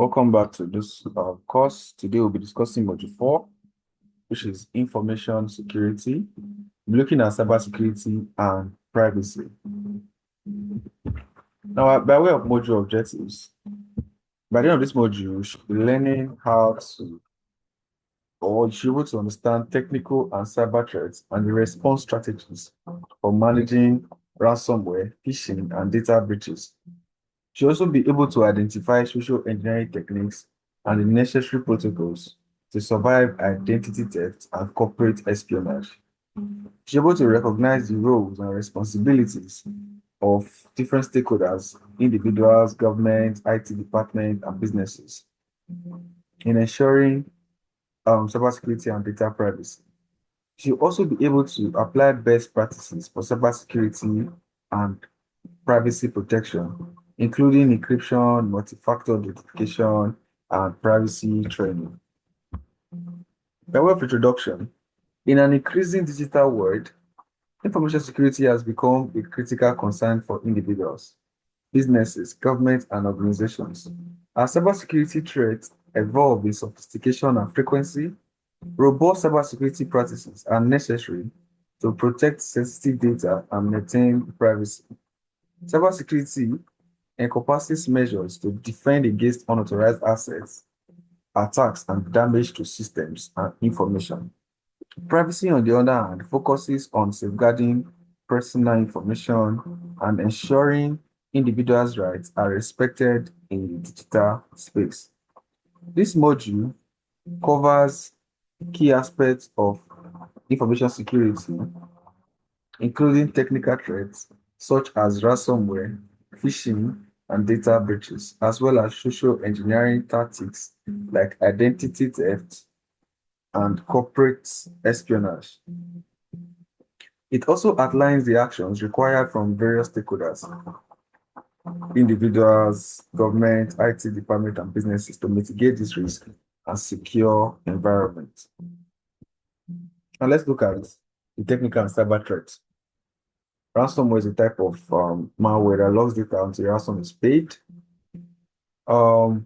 Welcome back to this course. Today we'll be discussing module 4, which is information security. We're looking at cybersecurity and privacy. Now, by way of module objectives, by the end of this module, you should be learning how to, or you should be able to understand technical and cyber threats and the response strategies for managing ransomware, phishing, and data breaches. Should also be able to identify social engineering techniques and the necessary protocols to survive identity theft and corporate espionage. Should be able to recognize the roles and responsibilities of different stakeholders, individuals, government, IT department, and businesses in ensuring cybersecurity and data privacy. Should also be able to apply best practices for cybersecurity and privacy protection, including encryption, multi-factor authentication, and privacy training. By way of introduction, in an increasing digital world, information security has become a critical concern for individuals, businesses, governments, and organizations. As cybersecurity threats evolve in sophistication and frequency, robust cybersecurity practices are necessary to protect sensitive data and maintain privacy. Cybersecurity encompasses measures to defend against unauthorized access, attacks, and damage to systems and information. Privacy, on the other hand, focuses on safeguarding personal information and ensuring individuals' rights are respected in the digital space. This module covers key aspects of information security, including technical threats such as ransomware, phishing, and data breaches, as well as social engineering tactics like identity theft and corporate espionage. It also outlines the actions required from various stakeholders, individuals, government, IT department, and businesses to mitigate this risk and secure environment. Now let's look at the technical and cyber threats. Ransomware is a type of malware that logs data until ransom is paid. The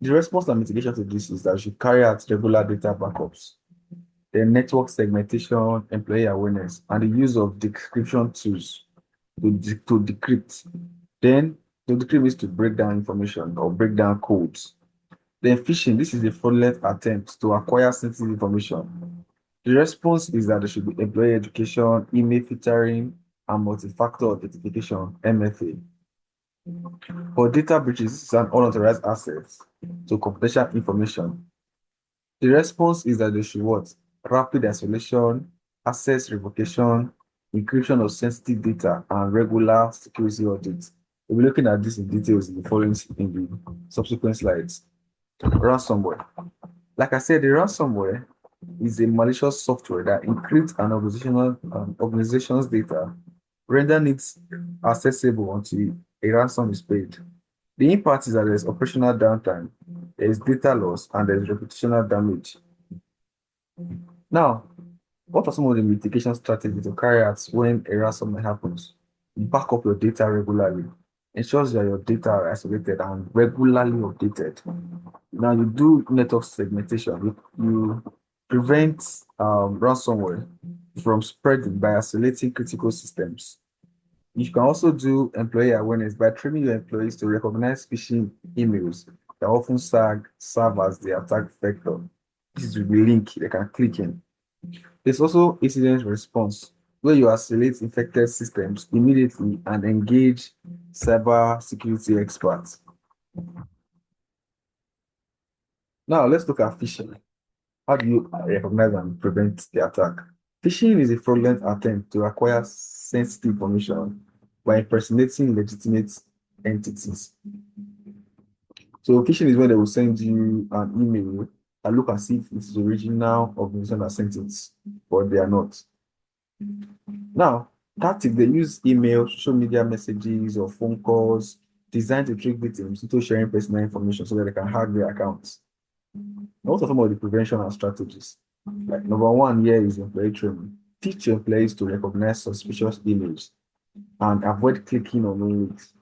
response and mitigation to this is that you should carry out regular data backups, then network segmentation, employee awareness, and the use of decryption tools to decrypt. Then to decrypt is to break down information or break down codes. Then phishing, this is a fraudulent attempt to acquire sensitive information. The response is that there should be employee education, email filtering, and multi-factor authentication, MFA. For data breaches, this is an unauthorized access to confidential information. The response is that they should what? Rapid isolation, access revocation, encryption of sensitive data, and regular security audits. We'll be looking at this in details in the subsequent slides. Ransomware. Like I said, the ransomware is a malicious software that encrypts an organization's data, rendering it accessible until a ransom is paid. The impact is that there's operational downtime, there's data loss, and there's reputational damage. Now, what are some of the mitigation strategies to carry out when a ransomware happens? Back up your data regularly. Ensures that your data are isolated and regularly updated. Now, you do network segmentation. You prevent ransomware from spreading by isolating critical systems. You can also do employee awareness by training your employees to recognize phishing emails that often serve as the attack vector. This is the link they can click in. There's also incident response, where you isolate infected systems immediately and engage cyber security experts. Now, let's look at phishing. How do you recognize and prevent the attack? Phishing is a fraudulent attempt to acquire sensitive information by impersonating legitimate entities. So phishing is when they will send you an email and look as if it is the original organization that sent it, but they are not. Now, tactics, they use email, social media messages, or phone calls designed to trick victims into sharing personal information so that they can hack their accounts. Now, what are some of the prevention and strategies? Like number one here is employee training. Teach your employees to recognize suspicious emails and avoid clicking on links.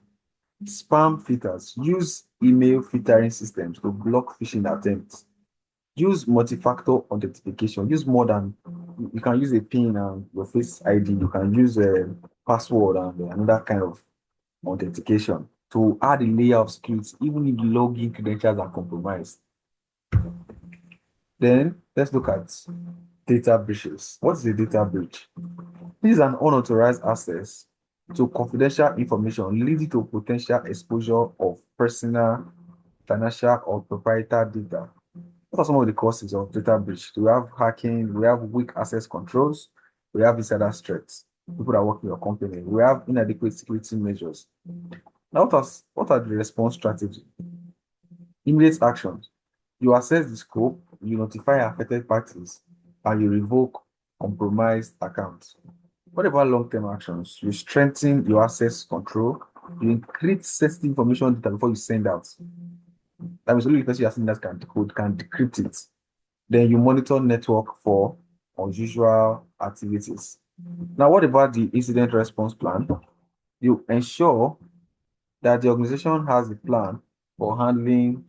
Spam filters. Use email filtering systems to block phishing attempts. Use multi-factor authentication. Use more than you can use a PIN and your face ID. You can use a password and another kind of authentication to add a layer of security, even if the login credentials are compromised. Then let's look at data breaches. What is a data breach? This is an unauthorized access to confidential information leading to potential exposure of personal, financial, or proprietary data. What are some of the causes of data breach? We have hacking, we have weak access controls, we have insider threats, people that work in your company, we have inadequate security measures. Now, what are the response strategies? Immediate actions. You assess the scope, you notify affected parties, and you revoke compromised accounts. What about long-term actions? You strengthen your access control, you encrypt sensitive information data before you send out. That means only the person you are sending that code can decrypt it. Then you monitor network for unusual activities. Now, what about the incident response plan? You ensure that the organization has a plan for handling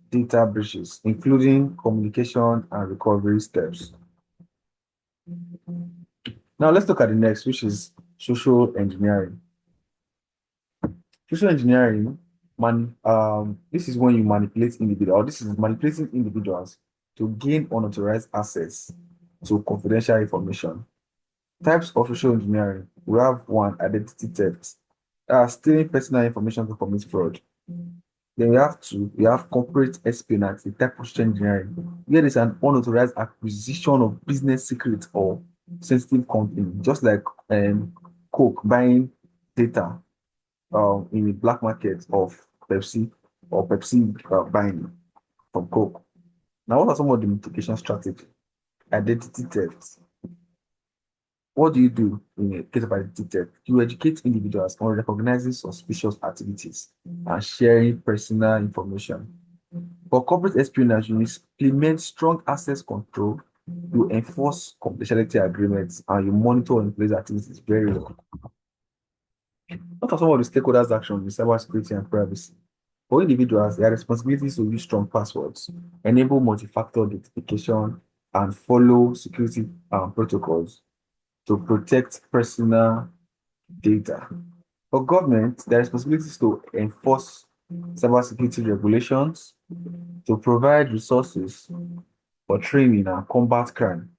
data breaches, including communication and recovery steps. Now, let's look at the next, which is social engineering. Social engineering, this is when you manipulate individuals, or this is manipulating individuals to gain unauthorized access to confidential information. Types of social engineering. We have one, identity theft. Stealing personal information to commit fraud. Then we have two, we have corporate espionage, the type of social engineering. Here is an unauthorized acquisition of business secrets or sensitive content, just like Coke buying data in the black market of Pepsi or Pepsi buying from Coke. Now, what are some of the mitigation strategies? Identity theft. What do you do in a case of identity theft? You educate individuals on recognizing suspicious activities and sharing personal information. For corporate espionage, you implement strong access control, you enforce confidentiality agreements, and you monitor and place activities very well. What are some of the stakeholders' actions in cybersecurity and privacy? For individuals, their responsibilities to use strong passwords, enable multi-factor authentication, and follow security protocols to protect personal data. For government, their responsibility is to enforce cybersecurity regulations, to provide resources for training and combat crime.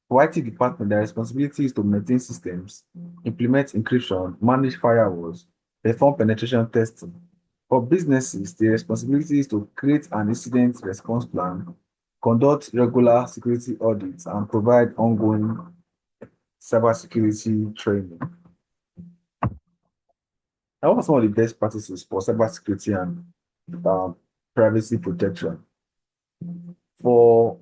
For IT department, their responsibility is to maintain systems, implement encryption, manage firewalls, perform penetration testing. For businesses, the responsibility is to create an incident response plan, conduct regular security audits, and provide ongoing cybersecurity training. Now, what are some of the best practices for cybersecurity and privacy protection? For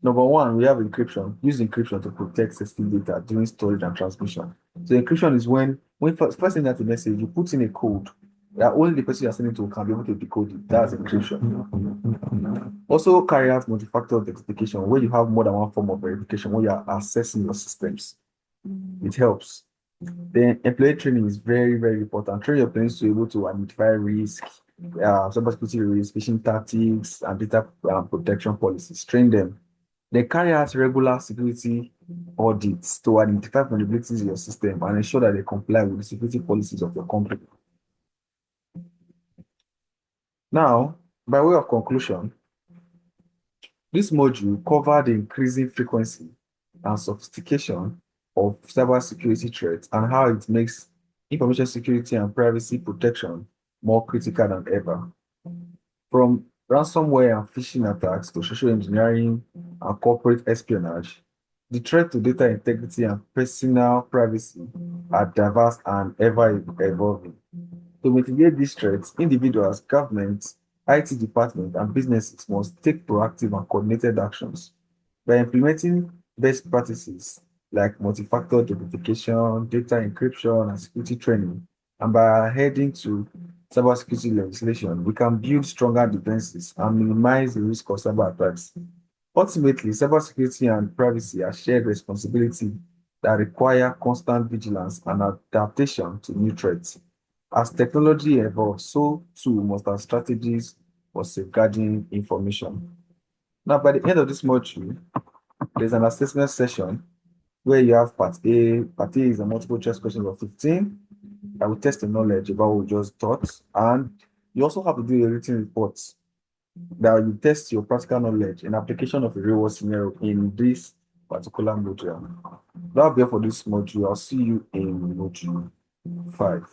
number one, we have encryption. Use encryption to protect sensitive data during storage and transmission. So encryption is when first send out a message, you put in a code that only the person you're sending to can be able to decode it. That's encryption. Also carry out multi-factor authentication where you have more than one form of verification when you are accessing your systems. It helps. Then employee training is very, very important. Train your employees to be able to identify risk, cybersecurity risk, phishing tactics, and data protection policies. Train them. They carry out regular security audits to identify vulnerabilities in your system and ensure that they comply with the security policies of your company. Now, by way of conclusion, this module covered the increasing frequency and sophistication of cybersecurity threats and how it makes information security and privacy protection more critical than ever. From ransomware and phishing attacks to social engineering and corporate espionage, the threat to data integrity and personal privacy are diverse and ever evolving. To mitigate these threats, individuals, governments, IT departments, and businesses must take proactive and coordinated actions. By implementing best practices like multi-factor authentication, data encryption, and security training, and by adhering to cybersecurity legislation, we can build stronger defenses and minimize the risk of cyber attacks. Ultimately, cybersecurity and privacy are shared responsibility that require constant vigilance and adaptation to new threats. As technology evolves, so too must our strategies for safeguarding information. Now, by the end of this module, there's an assessment session where you have part A. Part A is a multiple choice question of 15. I will test your knowledge about what we just taught. And you also have to do a written report that you test your practical knowledge in application of a real world scenario in this particular module. That'll be all for this module. I'll see you in module 5.